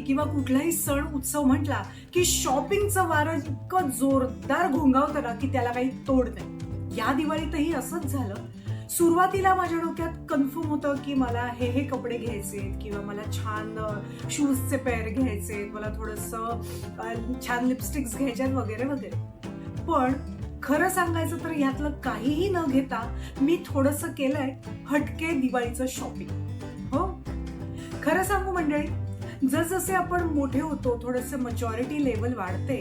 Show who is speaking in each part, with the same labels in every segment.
Speaker 1: किंवा कुठलाही सण उत्सव म्हटला की शॉपिंगचं वारं इतकं जोरदार घोंगावतं ना की त्याला काही तोड नाही. या दिवाळीतही असंच झालं. सुरुवातीला माझ्या डोक्यात कन्फर्म होतं की मला हे कपडे घ्यायचे किंवा मला छान शूजचे पेअर घ्यायचे, मला थोडंसं छान लिपस्टिक्स घ्यायच्यात वगैरे वगैरे. पण खरं सांगायचं तर यातलं काहीही न घेता मी थोडंसं केलंय हटके दिवाळीचं शॉपिंग. हो, खरं सांगू मंडळी, जसजसे आपण मोठे होतो, थोडंसं मॅच्युरिटी लेवल वाढते,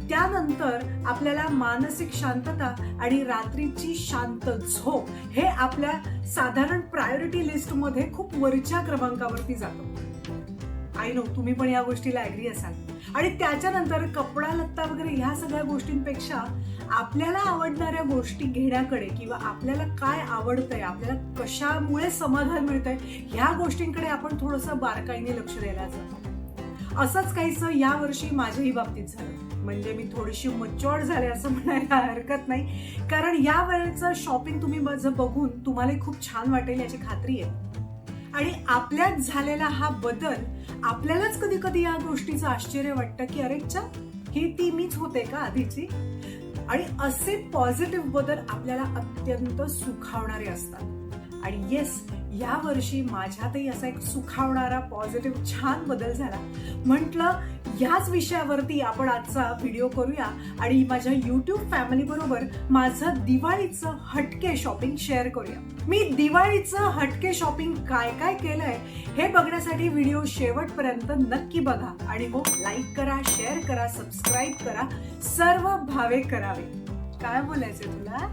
Speaker 1: त्यानंतर आपल्याला मानसिक शांतता आणि रात्रीची शांत झोप हे आपल्या साधारण प्रायोरिटी लिस्ट मध्ये खूप वरच्या क्रमांकावरती जातं. आय नो तुम्ही पण या गोष्टीला ऍग्री असाल. आणि त्याच्यानंतर कपडा लत्ता वगैरे ह्या सगळ्या गोष्टींपेक्षा आपल्याला आवडणाऱ्या गोष्टी घेण्याकडे किंवा आपल्याला काय आवडतंय, आपल्याला कशामुळे समाधान मिळतंय ह्या गोष्टींकडे आपण थोडंसं बारकाईने लक्ष द्यायला जातो. असंच काहीसं या वर्षी माझ्याही बाबतीत झालं. म्हणजे मी थोडीशी मच्युअर्ड झाले असं म्हणायला हरकत नाही, कारण या वेळेचं शॉपिंग तुम्ही माझं बघून तुम्हाला खूप छान वाटेल याची खात्री आहे. आणि आपल्यात झालेला हा बदल आपल्यालाच कधी कधी या गोष्टीचं आश्चर्य वाटतं की अरे चा, ही ती मीच होते का आधीची. आणि असे पॉझिटिव्ह बदल आपल्याला अत्यंत सुखावणारे असतात. आणि येस, या वर्षी माझ्यातही असा एक सुखावणारा पॉझिटिव्ह छान बदल झाला. म्हटलं याच विषयावरती आपण आजचा व्हिडिओ करूया आणि माझ्या युट्यूब फॅमिली बरोबर माझं दिवाळीचं हटके शॉपिंग शेअर करूया. मी दिवाळीचं हटके शॉपिंग काय काय केलंय हे बघण्यासाठी व्हिडिओ शेवटपर्यंत नक्की बघा. आणि हो, लाईक करा, शेअर करा, सबस्क्राईब करा, सर्व भावे करावे. काय बोलायचंय तुला?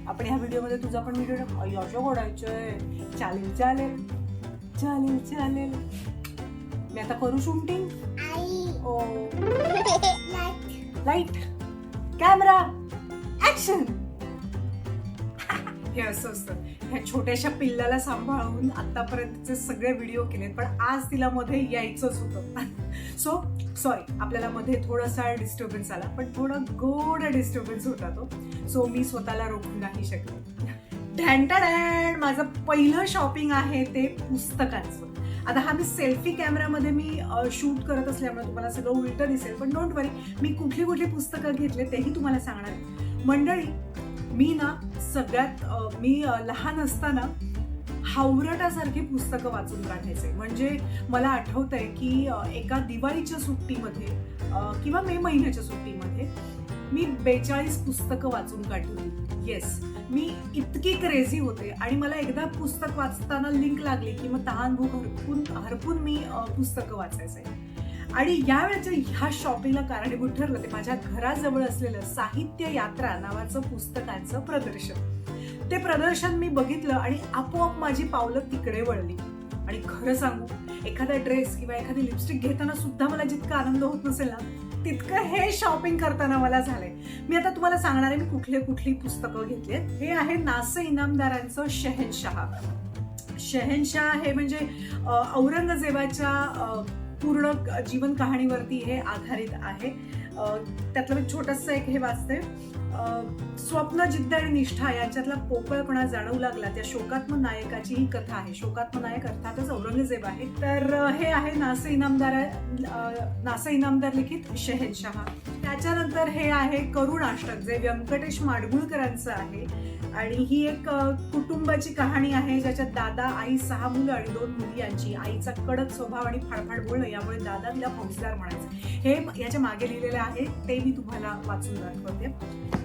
Speaker 1: आपण ह्या व्हिडिओमध्ये तुझा पण व्हिडिओ अशा ओढायचंय. चालेल चालेल चालेल चालेल. मी आता करू शूटिंग. ओ, लाईट, कॅमेरा, ऍक्शन. हे असं असतं. ह्या छोट्याशा पिल्लाला सांभाळून आतापर्यंतचे सगळे व्हिडिओ केलेत, पण आज तिला मध्ये यायचंच होतं. सो सॉरी, आपल्याला मध्ये थोडासा डिस्टर्बन्स आला, पण थोडा गोड डिस्टर्बन्स होता तो. सो मी स्वतःला रोखू नाही शकले. ढॅन्टाडॅड, माझं पहिलं शॉपिंग आहे ते पुस्तकांचं. आता हा मी सेल्फी कॅमेरामध्ये मी शूट करत असल्यामुळे तुम्हाला सगळं उलटं दिसेल, पण डोंट वरी, मी कुठली कुठली पुस्तकं घेतले तेही तुम्हाला सांगणार. मंडळी, मी ना सगळ्यात मी लहान असताना हावरटासारखी पुस्तकं वाचून काढायचे. म्हणजे मला आठवतंय की एका दिवाळीच्या सुट्टीमध्ये किंवा मे महिन्याच्या सुट्टीमध्ये मी 42 पुस्तकं वाचून काढली. येस, मी इतकी क्रेझी होते. आणि मला एकदा पुस्तक वाचताना लिंक लागली की मग तहान भूक हरपून मी पुस्तकं वाचायचे. आणि यावेळेच्या ह्या शॉपिंगला कारणीभूत ठरलं ते माझ्या घराजवळ असलेलं साहित्य यात्रा नावाचं पुस्तकांचं प्रदर्शन. ते प्रदर्शन मी बघितलं आणि आपोआप माझी पावलं तिकडे वळली. आणि खरं सांगू, एखादा ड्रेस किंवा एखादी लिपस्टिक घेताना सुद्धा मला जितका आनंद होत नसेल ना, तितकं हे शॉपिंग करताना मला झालंय. मी आता तुम्हाला सांगणार आहे मी कुठली पुस्तकं घेतलीत. हे आहे नासे इनामदारांचं शहनशाह. शहनशाह हे म्हणजे औरंगजेबाच्या पूर्ण जीवन कहाणीवरती हे आधारित आहे. त्यातलं मी छोटंसं एक हे वाचते. स्वप्न, जिद्द आणि निष्ठा यांच्यातला पोकळपणा जाणवू लागला त्या शोकात्म नायकाची ही कथा आहे. शोकात्म नायक अर्थातच औरंगजेब आहे. तर हे आहे नासे इनामदार लिखित शहनशाह. त्याच्यानंतर हे आहे करुणाष्टक, जे व्यंकटेश माडगुळकरांचं आहे. आणि ही एक कुटुंबाची कहाणी आहे ज्याच्यात दादा, आई, 6 मुलं आणि 2 मुली यांची. आईचा कडक स्वभाव आणि फाडफाड बोलणं यामुळे दादा तिला फौजदार म्हणायचं. हे याच्या मागे लिहिलेलं आहे, ते मी तुम्हाला वाचून दाखवते.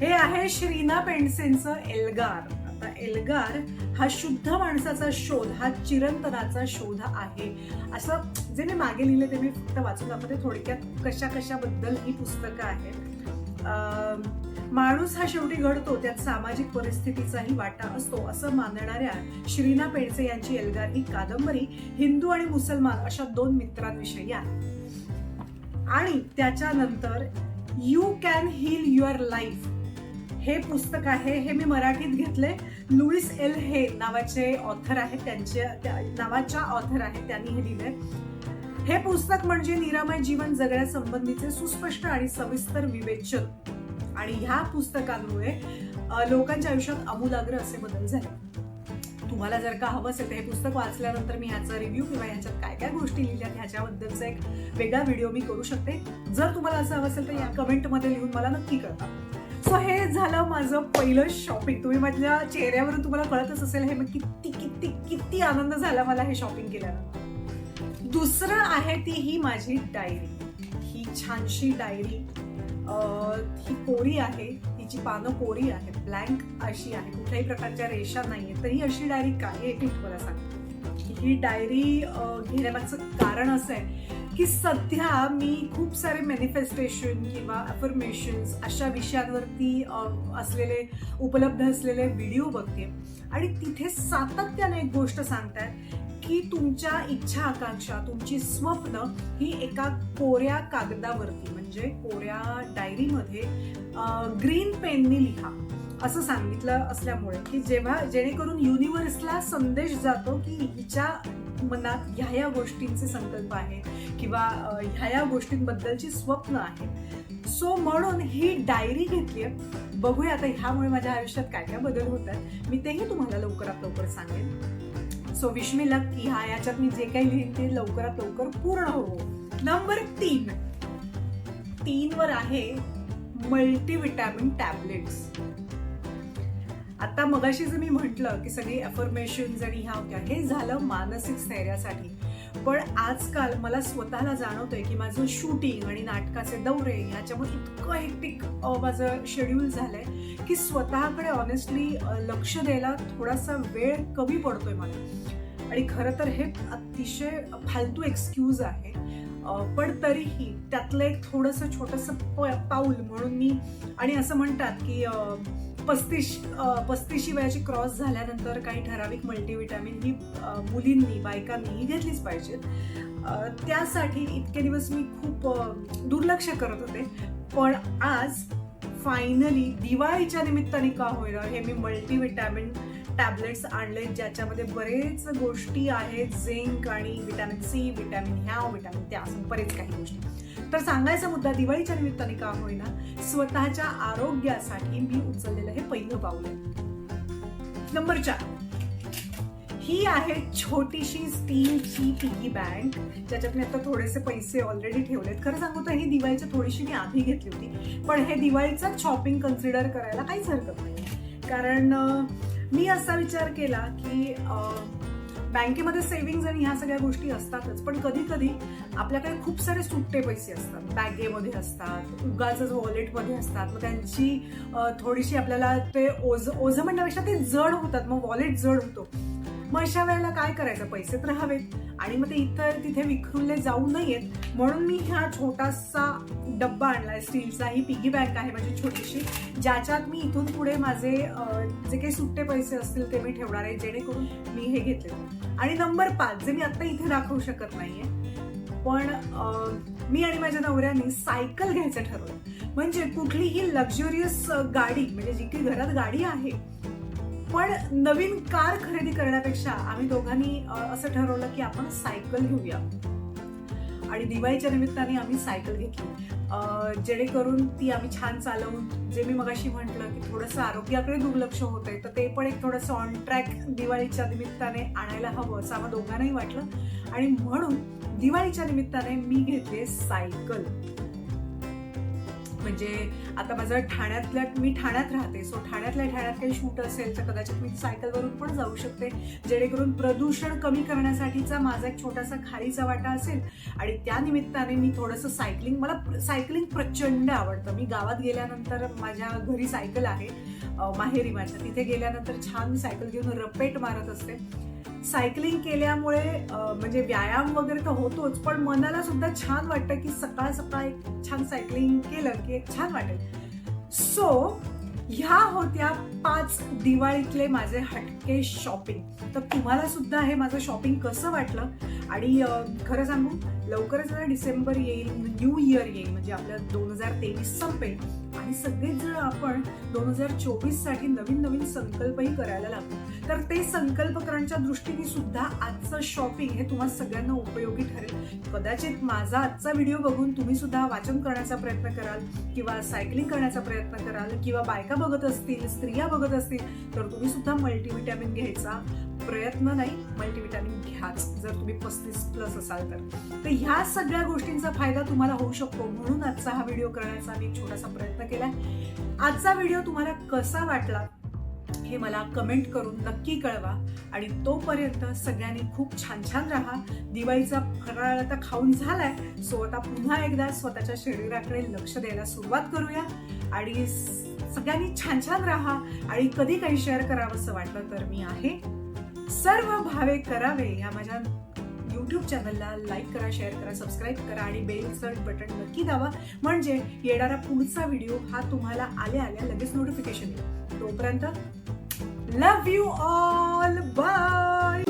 Speaker 1: हे आहे श्रीना पेंडसेंचं एल्गार. आता एल्गार हा शुद्ध माणसाचा शोध, हा चिरंतनाचा शोध आहे. असं जे मी मागे लिहिले ते मी फक्त वाचून दाखवते थोडक्यात कशाबद्दल ही पुस्तकं आहेत. माणूस हा शेवटी घडतो, त्यात सामाजिक परिस्थितीचाही वाटा असतो असं मानणाऱ्या श्रीना पेंडसे यांची एल्गार ही कादंबरी हिंदू आणि मुसलमान अशा 2 मित्रांविषयी आहे. आणि त्याच्यानंतर you can heal your life हे पुस्तक आहे. हे मी मराठीत घेतले. लुईस एल हे नावाचे ऑथर आहेत, नावाच्या ऑथर आहेत, त्यांनी हे लिहिलंय. हे पुस्तक म्हणजे निरामय जीवन जगण्यासंबंधीचे सुस्पष्ट आणि सविस्तर विवेचन. आणि ह्या पुस्तकांमुळे लोकांच्या आयुष्यात आमूलाग्र असे बदल झाले. तुम्हाला जर का हवं असेल तर हे पुस्तक वाचल्यानंतर मी ह्याचा रिव्ह्यू किंवा ह्याच्यात काय काय गोष्टी लिहिल्यात ह्याच्याबद्दलचा एक वेगळा व्हिडिओ मी करू शकते. जर तुम्हाला असं हवं असेल तर या कमेंटमध्ये लिहून मला नक्की कळवा. सो हे झालं माझं पहिलं शॉपिंग. तुम्ही माझ्या चेहऱ्यावरून तुम्हाला कळतच असेल हे किती किती किती आनंद झाला मला हे शॉपिंग केल्यानंतर. दुसरं आहे ती ही माझी डायरी. ही छानशी डायरी, ही कोरी आहे, तिची पानं कोरी आहे, ब्लँक अशी आहे, कुठल्याही प्रकारच्या रेषा नाहीये. तर ही अशी डायरी काय आहे ते तुम्हाला सांगते. ही डायरी घेण्यामागचं कारण असं आहे की सध्या मी खूप सारे मॅनिफेस्टेशन किंवा अफर्मेशन्स अशा विषयांवरती असलेले उपलब्ध असलेले व्हिडिओ बघते आणि तिथे सातत्याने एक गोष्ट सांगतात की तुमच्या इच्छा आकांक्षा, तुमची स्वप्न ही एका कोऱ्या कागदावरती म्हणजे कोऱ्या डायरीमध्ये ग्रीन पेननी लिहा असं सांगितलं असल्यामुळे की जेणेकरून युनिव्हर्सला संदेश जातो की हिच्या मनात ह्या गोष्टींचे संकल्प आहेत किंवा ह्या गोष्टींबद्दलची स्वप्न आहेत. सो म्हणून ही डायरी घेतली आहे. बघूया आता ह्यामुळे माझ्या आयुष्यात काय काय बदल होतात, मी तेही तुम्हाला लवकरात लवकर सांगेन. सो विश मी लक की याच्यात मी जे काही लिहीन ते लवकरात लवकर पूर्ण हो. नंबर 3 वर आहे मल्टीव्हिटॅमिन टॅबलेट्स. आता मगाशी जर मी म्हटलं की सगळी अफर्मेशन्स आणि ह्या होत्या, हे झालं मानसिक स्थैर्यासाठी. पण आजकाल मला स्वतःला जाणवतंय की माझं शूटिंग आणि नाटकाचे दौरे ह्याच्यामुळे इतकं हेक्टिक माझं शेड्यूल झालंय की स्वतःकडे ऑनेस्टली लक्ष द्यायला थोडासा वेळ कमी पडतोय मला. आणि खरं तर हे अतिशय फालतू एक्सक्यूज आहे, पण तरीही त्यातलं एक थोडंसं छोटंसं पाऊल म्हणून मी. आणि असं म्हणतात की 35 वयाची क्रॉस झाल्यानंतर काही ठराविक मल्टीव्हिटॅमिन ही मुलींनी, बायकांनी घेतलीच पाहिजेत. त्यासाठी इतके दिवस मी खूप दुर्लक्ष करत होते. पण आज फायनली दिवाळीच्या निमित्ताने का होईना हे मी मल्टीव्हिटॅमिन टॅबलेट्स आणले, ज्याच्यामध्ये बरेच गोष्टी आहेत, झिंक आणि व्हिटॅमिन सी, व्हिटॅमिन ह्या, व्हिटॅमिन त्या, असं बरेच काही गोष्टी. तर सांगायचा मुद्दा दिवाळीच्या निमित्ताने का होईना स्वतःच्या आरोग्यासाठी मी उचललेलं हे पहिलं पाऊल आहे. नंबर 4 ही आहे छोटीशी स्टीलची पिगी बँक, ज्याच्यात मी आता थोडेसे पैसे ऑलरेडी ठेवलेत. खरं सांगू तर ही दिवाळीच्या थोडीशी मी आधी घेतली होती, पण हे दिवाळीचं शॉपिंग कन्सिडर करायला काहीच हरकत नाही. कारण मी असा विचार केला की बँकेमध्ये सेव्हिंग्ज आणि ह्या सगळ्या गोष्टी असतातच, पण कधी कधी आपल्याकडे खूप सारे सुट्टे पैसे असतात, बॅगेमध्ये असतात, उगाचच वॉलेटमध्ये असतात. मग त्यांची थोडीशी आपल्याला ते ओझं म्हणण्यापेक्षा ते जड होतात, मग वॉलेट जड होतो. मग अशा वेळेला काय करायचं, पैसे तर हवेत आणि मग ते इथं तिथे विखरुले जाऊ नयेत म्हणून मी हा छोटासा डब्बा आणलाय स्टीलचा. ही पिगी बँक आहे माझी छोटीशी, ज्याच्यात मी इथून पुढे माझे जे काही सुट्टे पैसे असतील ते मी ठेवणार आहे, जेणेकरून मी हे घेतले. आणि नंबर 5 जे मी आता इथे दाखवू शकत नाहीये, पण मी आणि माझ्या नवऱ्याने सायकल घ्यायचं ठरवलं. म्हणजे कुठलीही लक्झरियस गाडी, म्हणजे जी काही घरात गाडी आहे, पण नवीन कार खरेदी करण्यापेक्षा आम्ही दोघांनी असं ठरवलं की आपण सायकल घेऊया. आणि दिवाळीच्या निमित्ताने आम्ही सायकल घेतली, जेणेकरून ती आम्ही छान चालवून, जे मी मगाशी म्हटलं की थोडंसं आरोग्याकडे दुर्लक्ष होतंय, तर ते पण एक थोडंसं ऑन ट्रॅक दिवाळीच्या निमित्ताने आणायला हवं असं आम्हा दोघांनाही वाटलं. आणि म्हणून दिवाळीच्या निमित्ताने मी घेतली सायकल. म्हणजे आता माझं मी ठाण्यात राहते, सो ठाण्यात काही शूट असेल तर कदाचित मी सायकलवरून पण जाऊ शकते, जेणेकरून प्रदूषण कमी करण्यासाठीचा माझा एक छोटासा खारीचा वाटा असेल. आणि त्या निमित्ताने मी थोडंसं मला सायकलिंग प्रचंड आवडतं. मी गावात गेल्यानंतर माझ्या घरी सायकल आहे, माहेरी माझ्या, तिथे गेल्यानंतर छान सायकल घेऊन रपेट मारत असते. सायकलिंग केल्यामुळे म्हणजे व्यायाम वगैरे तर होतोच, पण मनाला सुद्धा छान वाटतं की सकाळ सकाळ छान सायकलिंग केलं की एक छान वाटेल. सो ह्या होत्या 5 दिवाळीतले माझे हटके शॉपिंग. तर तुम्हाला सुद्धा हे माझं शॉपिंग कसं वाटलं आणि खरं सांगू, लवकरच आता डिसेंबर येईल, न्यू इयर येईल, म्हणजे आपलं 2023 संपेल आणि सगळेच जण आपण 2024 साठी नवीन नवीन संकल्पही करायला लागतो. तर ते संकल्पकरांच्या दृष्टीने सुद्धा आजचं शॉपिंग हे तुम्हाला सगळ्यांना उपयोगी ठरेल. कदाचित माझा आजचा व्हिडिओ बघून तुम्ही सुद्धा वाचन करण्याचा प्रयत्न कराल किंवा सायकलिंग करण्याचा प्रयत्न कराल किंवा बायका बघत असतील, स्त्रिया बघत असतील तर तुम्ही सुद्धा मल्टीव्हिटॅमिन घ्यायचा प्रयत्न नाही, मल्टीव्हिटॅमिन घ्याच जर तुम्ही 35+ असाल तर ह्या सगळ्या गोष्टींचा फायदा तुम्हाला होऊ शकतो. म्हणून आजचा हा व्हिडिओ करण्याचा मी एक छोटासा प्रयत्न केलाय. आजचा व्हिडिओ तुम्हाला कसा वाटला हे मला कमेंट करून नक्की कळवा आणि तोपर्यंत सगळ्यांनी खूप छान छान राहा. दिवाळीचा फराळ आता खाऊन झालाय, सो आता पुन्हा एकदा स्वतःच्या शरीराकडे लक्ष द्यायला सुरुवात करूया आणि सगळ्यांनी छान छान राहा. आणि कधी काही शेअर करावं असं वाटलं तर मी आहे. सर्व भावे करावे या माझ्या YouTube चॅनलला लाईक करा, शेअर करा, सबस्क्राईब करा आणि बेलचं बटन नक्की दाबा, म्हणजे येणारा पुढचा व्हिडिओ हा तुम्हाला आल्या आल्या लगेच नोटिफिकेशन येईल. तोपर्यंत लव्ह यू ऑल, बाय.